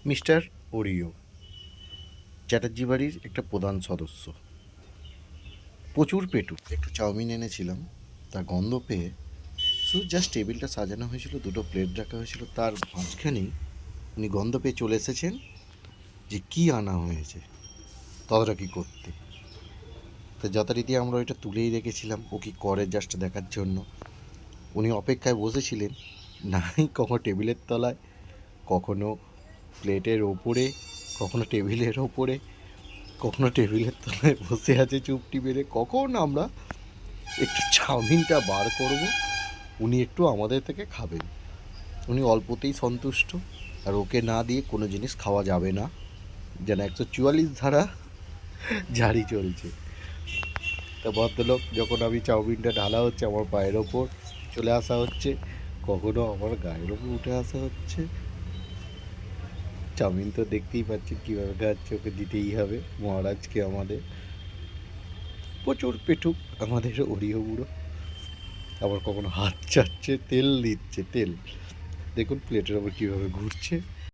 Mister Oreo Chatterjee বাড়ির একটা প্রধান সদস্য। প্রচুর পেটু। একটু চাউমিন এনেছিলাম, তার গন্ধ পেয়ে শুধু জাস্ট টেবিলটা সাজানো হয়েছিল, দুটো প্লেট রাখা হয়েছিল, তার মাঝখানেই উনি গন্ধ পেয়ে চলে এসেছেন যে কী আনা হয়েছে তদারকি করতে। তো যথারীতি আমরা ওইটা তুলেই রেখেছিলাম, ও কী করে জাস্ট দেখার জন্য। উনি অপেক্ষায় বসেছিলেন, নাই কখনো টেবিলের তলায়, কখনো প্লেটের ওপরে, কখনো টেবিলের ওপরে, কখনো টেবিলের তলায় বসে আছে চুপটি মেরে। কখন আমরা একটু চাউমিনটা বার করব, উনি একটু আমাদের থেকে খাবেন। উনি অল্পতেই সন্তুষ্ট, আর ওকে না দিয়ে কোনো জিনিস খাওয়া যাবে না, যেন 144 ধারা জারি চলছে। তা ভদ্রলোক যখন আমি চাউমিনটা ঢালা হচ্ছে, আমার পায়ের ওপর চলে আসা হচ্ছে, কখনো আমার গায়ের ওপর উঠে আসা হচ্ছে। চাউমিন তো দেখতেই পাচ্ছেন কীভাবে খাচ্ছে, ওকে দিতেই হবে মহারাজকে। আমাদের প্রচুর পেটুক আমাদের ওরিও বুড়ো। আবার কখনো হাত চাচ্ছে, তেল দিচ্ছে, তেল দেখুন প্লেটের ওপর কীভাবে ঘুরছে।